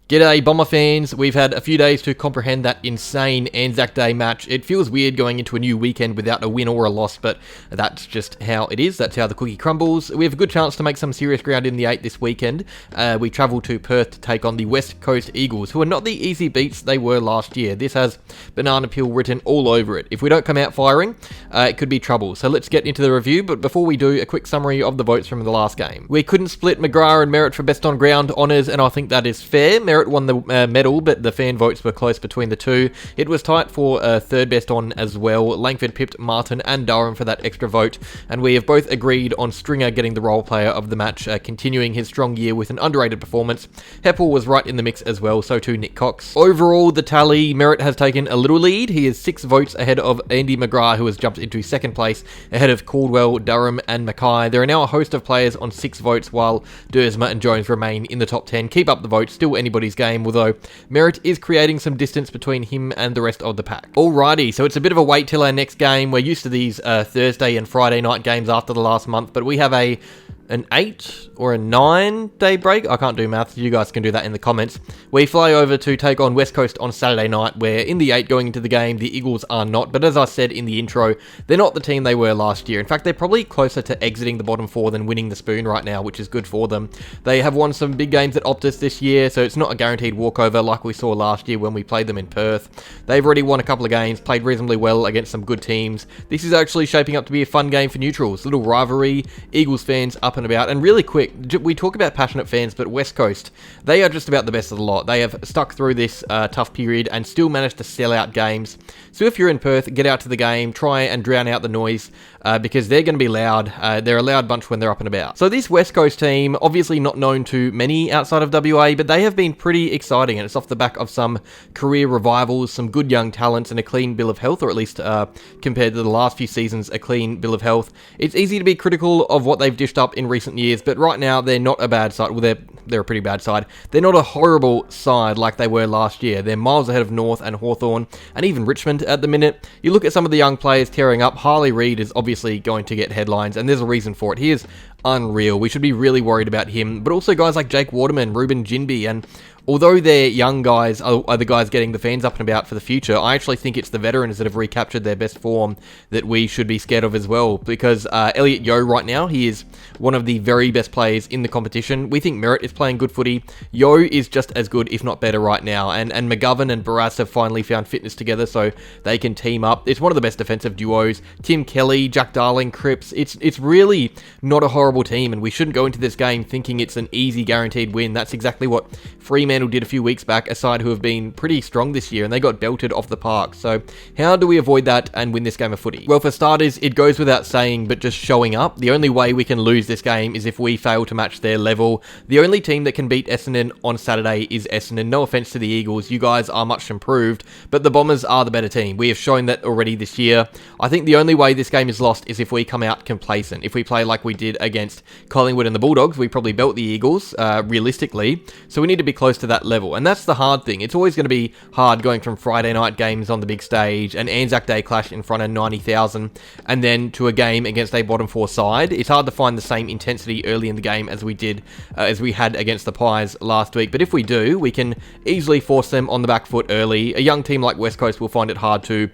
G'day Bomber fans, we've had a few days to comprehend that insane Anzac Day match. It feels weird going into a new weekend without a win or a loss, but that's just how it is, that's how the cookie crumbles. We have a good chance to make some serious ground in the 8 this weekend. We travel to Perth to take on the West Coast Eagles, who are not the easy beats they were last year. This has banana peel written all over it. If we don't come out firing, it could be trouble. So let's get into the review, but before we do, a quick summary of the votes from the last game. We couldn't split McGrath and Merritt for best on ground honours, and I think that is fair. Merritt won the medal, but the fan votes were close between the two. It was tight for third best on as well. Langford pipped Martin and Durham for that extra vote, and we have both agreed on Stringer getting the role player of the match, continuing his strong year with an underrated performance. Heppel was right in the mix as well, so too Nick Cox. Overall, the tally, Merritt has taken a little lead. He is 6 votes ahead of Andy McGrath, who has jumped into second place, ahead of Caldwell, Durham and Mackay. There are now a host of players on 6 votes, while Dersma and Jones remain in the top 10. Keep up the votes, still anybody's game, although Merritt is creating some distance between him and the rest of the pack. Alrighty, so it's a bit of a wait till our next game. We're used to these Thursday and Friday night games after the last month, but we have an 8 or a 9 day break. I can't do maths, you guys can do that in the comments. We fly over to take on West Coast on Saturday night, where in the 8 going into the game, the Eagles are not, but as I said in the intro, they're not the team they were last year. In fact, they're probably closer to exiting the bottom 4 than winning the spoon right now, which is good for them. They have won some big games at Optus this year, so it's not a guaranteed walkover like we saw last year when we played them in Perth. They've already won a couple of games, played reasonably well against some good teams. This is actually shaping up to be a fun game for neutrals. Little rivalry, Eagles fans up and about, and really quick, we talk about passionate fans, but West Coast, they are just about the best of the lot. They have stuck through this tough period and still managed to sell out games. So if you're in Perth, get out to the game, try and drown out the noise, because they're going to be loud. They're a loud bunch when they're up and about. So this West Coast team, obviously not known to many outside of WA, but they have been pretty exciting, and it's off the back of some career revivals, some good young talents, and a clean bill of health, or at least compared to the last few seasons, a clean bill of health. It's easy to be critical of what they've dished up in recent years, but right now they're not a bad side. Well, they're a pretty bad side. They're not a horrible side like they were last year. They're miles ahead of North and Hawthorn, and even Richmond at the minute. You look at some of the young players tearing up. Harley Reid is obviously going to get headlines, and there's a reason for it. He is unreal. We should be really worried about him, but also guys like Jake Waterman, Ruben Jinby, and although their young guys are the guys getting the fans up and about for the future, I actually think it's the veterans that have recaptured their best form that we should be scared of as well, because Elliot Yeo right now, he is one of the very best players in the competition. We think Merritt is playing good footy. Yeo is just as good, if not better right now, and McGovern and Barras have finally found fitness together so they can team up. It's one of the best defensive duos. Tim Kelly, Jack Darling, Cripps, it's really not a horrible team, and we shouldn't go into this game thinking it's an easy guaranteed win. That's exactly what Fremantle did a few weeks back, a side who have been pretty strong this year, and they got belted off the park. So how do we avoid that and win this game of footy? Well, for starters, it goes without saying, but just showing up. The only way we can lose this game is if we fail to match their level. The only team that can beat Essendon on Saturday is Essendon. No offense to the Eagles, you guys are much improved, but the Bombers are the better team. We have shown that already this year. I think the only way this game is lost is if we come out complacent. If we play like we did against Collingwood and the Bulldogs, we probably belt the Eagles, realistically. So we need to be close to that level, and that's the hard thing. It's always going to be hard going from Friday night games on the big stage, an Anzac Day clash in front of 90,000, and then to a game against a bottom 4 side. It's hard to find the same intensity early in the game as we had against the Pies last week, but if we do, we can easily force them on the back foot early. A young team like West Coast will find it hard to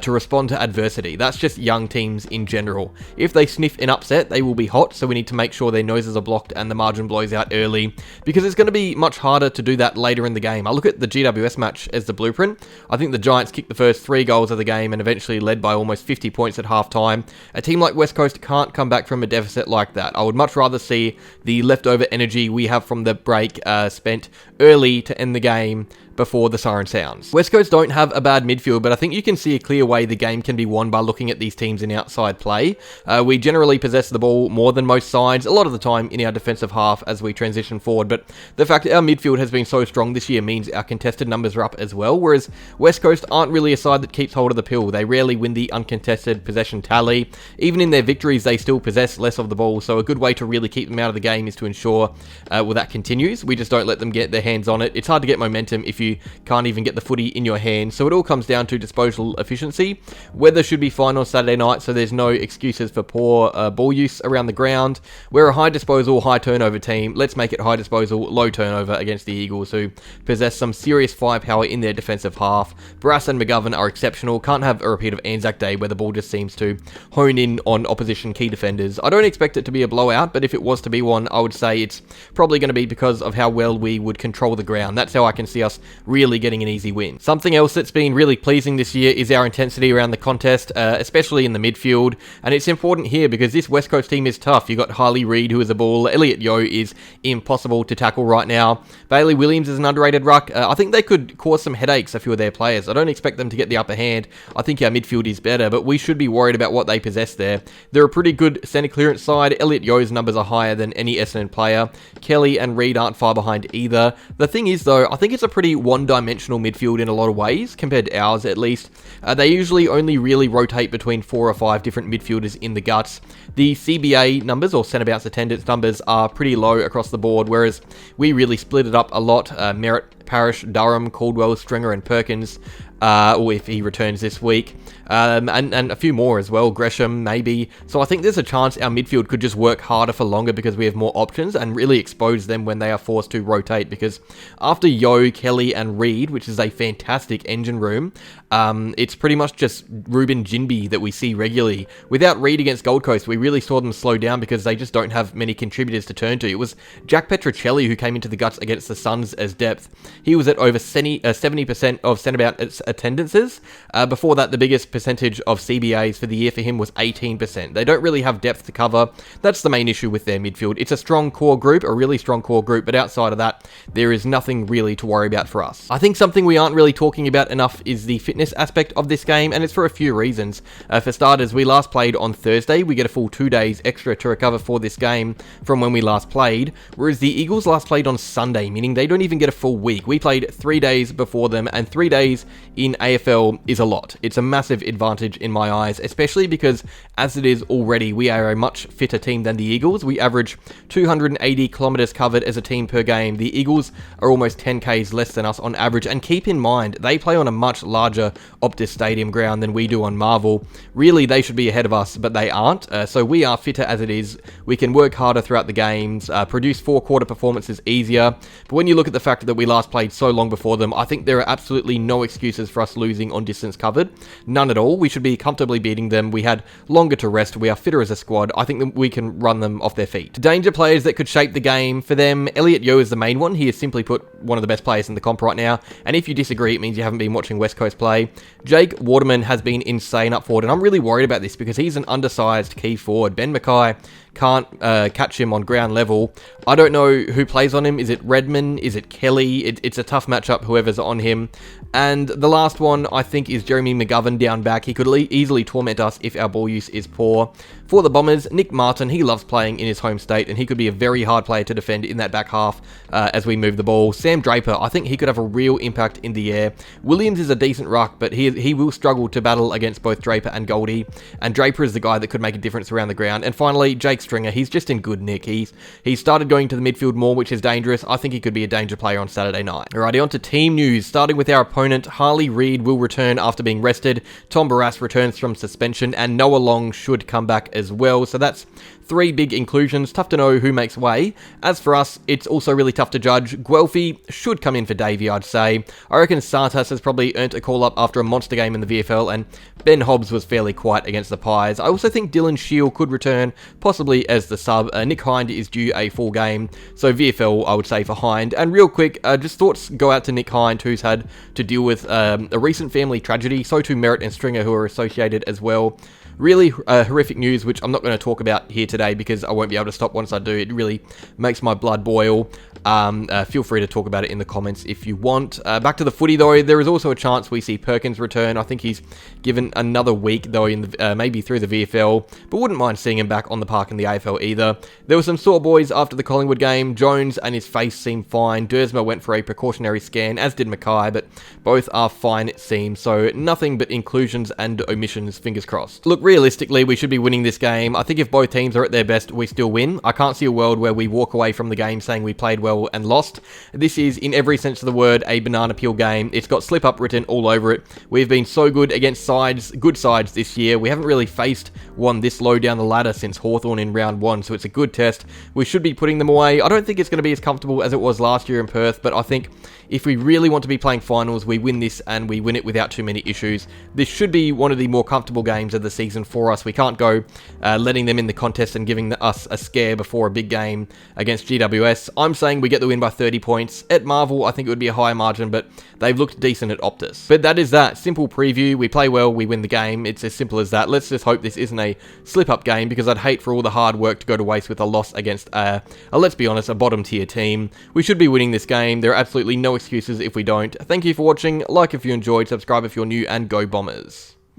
respond to adversity. That's just young teams in general. If they sniff an upset, they will be hot, so we need to make sure their noses are blocked and the margin blows out early, because it's going to be much harder to do that later in the game. I look at the GWS match as the blueprint. I think the Giants kicked the first 3 goals of the game and eventually led by almost 50 points at half-time. A team like West Coast can't come back from a deficit like that. I would much rather see the leftover energy we have from the break spent early to end the game before the siren sounds. West Coast don't have a bad midfield, but I think you can see a clear way the game can be won by looking at these teams in outside play. We generally possess the ball more than most sides, a lot of the time in our defensive half as we transition forward, but the fact that our midfield has been so strong this year means our contested numbers are up as well, whereas West Coast aren't really a side that keeps hold of the pill. They rarely win the uncontested possession tally. Even in their victories, they still possess less of the ball, so a good way to really keep them out of the game is to ensure that continues. We just don't let them get their hands on it. It's hard to get momentum if you can't even get the footy in your hand. So it all comes down to disposal efficiency. Weather should be fine on Saturday night, so there's no excuses for poor ball use around the ground. We're a high disposal, high turnover team. Let's make it high disposal, low turnover against the Eagles, who possess some serious firepower in their defensive half. Brass and McGovern are exceptional. Can't have a repeat of Anzac Day where the ball just seems to hone in on opposition key defenders. I don't expect it to be a blowout, but if it was to be one, I would say it's probably going to be because of how well we would control the ground. That's how I can see us really getting an easy win. Something else that's been really pleasing this year is our intensity around the contest, especially in the midfield, and it's important here because this West Coast team is tough. You've got Harley Reid, who is a ball. Elliot Yeo is impossible to tackle right now. Bailey Williams is an underrated ruck. I think they could cause some headaches, a few of their players. I don't expect them to get the upper hand. I think our midfield is better, but we should be worried about what they possess there. They're a pretty good centre clearance side. Elliot Yeo's numbers are higher than any Essendon player. Kelly and Reid aren't far behind either. The thing is, though, I think it's a pretty one-dimensional midfield in a lot of ways, compared to ours at least. They usually only really rotate between 4 or 5 different midfielders in the guts. The CBA numbers, or centre bounce attendance numbers, are pretty low across the board, whereas we really split it up a lot. Merritt, Parrish, Durham, Caldwell, Stringer and Perkins, or if he returns this week, and a few more as well, Gresham maybe. So I think there's a chance our midfield could just work harder for longer because we have more options and really expose them when they are forced to rotate, because after Yeo, Kelly and Reid, which is a fantastic engine room, it's pretty much just Ruben Jinby that we see regularly. Without Reid against Gold Coast, we really saw them slow down because they just don't have many contributors to turn to. It was Jack Petrocelli who came into the guts against the Suns as depth. He was at over 70% of centre bounce attendances. Before that, the biggest percentage of CBAs for the year for him was 18%. They don't really have depth to cover. That's the main issue with their midfield. It's a strong core group, a really strong core group, but outside of that, there is nothing really to worry about for us. I think something we aren't really talking about enough is the fitness aspect of this game, and it's for a few reasons. For starters, we last played on Thursday. We get a full 2 days extra to recover for this game from when we last played, whereas the Eagles last played on Sunday, meaning they don't even get a full week. We played 3 days before them, and 3 days in AFL is a lot. It's a massive advantage in my eyes, especially because as it is already, we are a much fitter team than the Eagles. We average 280 kilometers covered as a team per game. The Eagles are almost 10 Ks less than us on average, and keep in mind, they play on a much larger Optus Stadium ground than we do on Marvel. Really, they should be ahead of us, but they aren't, so we are fitter as it is. We can work harder throughout the games, produce four-quarter performances easier, but when you look at the fact that we last played so long before them, I think there are absolutely no excuses for us losing on distance covered. None at all. We should be comfortably beating them. We had longer to rest. We are fitter as a squad. I think that we can run them off their feet. Danger players that could shape the game. For them, Elliot Yeo is the main one. He is simply put one of the best players in the comp right now, and if you disagree, it means you haven't been watching West Coast play. Jake Waterman has been insane up forward, and I'm really worried about this because he's an undersized key forward. Ben Mackay can't catch him on ground level. I don't know who plays on him. Is it Redmond? Is it Kelly? It's a tough matchup, whoever's on him. And the last one, I think, is Jeremy McGovern down back. He could easily torment us if our ball use is poor. For the Bombers, Nick Martin, he loves playing in his home state, and he could be a very hard player to defend in that back half as we move the ball. Sam Draper, I think he could have a real impact in the air. Williams is a decent ruck, but he will struggle to battle against both Draper and Goldie, and Draper is the guy that could make a difference around the ground. And finally, Jake Stringer, he's just in good nick. He's started going to the midfield more, which is dangerous. I think he could be a danger player on Saturday night. Alrighty, on to team news. Starting with our opponent, Harley Reid will return after being rested. Tom Barras returns from suspension, and Noah Long should come back as well. So that's 3 big inclusions. Tough to know who makes way. As for us, it's also really tough to judge. Guelphy should come in for Davey, I'd say. I reckon Sartas has probably earned a call-up after a monster game in the VFL, and Ben Hobbs was fairly quiet against the Pies. I also think Dylan Shield could return, possibly as the sub. Nick Hind is due a full game, so VFL I would say for Hind. And real quick, just thoughts go out to Nick Hind, who's had to deal with a recent family tragedy. So too Merritt and Stringer, who are associated as well. Really horrific news, which I'm not going to talk about here today because I won't be able to stop once I do. It really makes my blood boil. Feel free to talk about it in the comments if you want. Back to the footy though, there is also a chance we see Perkins return. I think he's given another week though, in the, maybe through the VFL, but wouldn't mind seeing him back on the park in the AFL either. There were some sore boys after the Collingwood game. Jones and his face seemed fine. Dersma went for a precautionary scan, as did Mackay, but both are fine it seems, so nothing but inclusions and omissions, fingers crossed. Look, realistically, we should be winning this game. I think if both teams are at their best, we still win. I can't see a world where we walk away from the game saying we played well and lost. This is, in every sense of the word, a banana peel game. It's got slip up written all over it. We've been so good against good sides this year. We haven't really faced one this low down the ladder since Hawthorn in round 1, so it's a good test. We should be putting them away. I don't think it's going to be as comfortable as it was last year in Perth, but I think if we really want to be playing finals, we win this and we win it without too many issues. This should be one of the more comfortable games of the season for us. We can't go letting them in the contest and giving us a scare before a big game against GWS. I'm saying we get the win by 30 points. At Marvel, I think it would be a higher margin, but they've looked decent at Optus. But that is that. Simple preview. We play well, we win the game. It's as simple as that. Let's just hope this isn't a slip-up game, because I'd hate for all the hard work to go to waste with a loss against, let's be honest, a bottom-tier team. We should be winning this game. There are absolutely no excuses if we don't. Thank you for watching. Like if you enjoyed, subscribe if you're new, and go Bombers.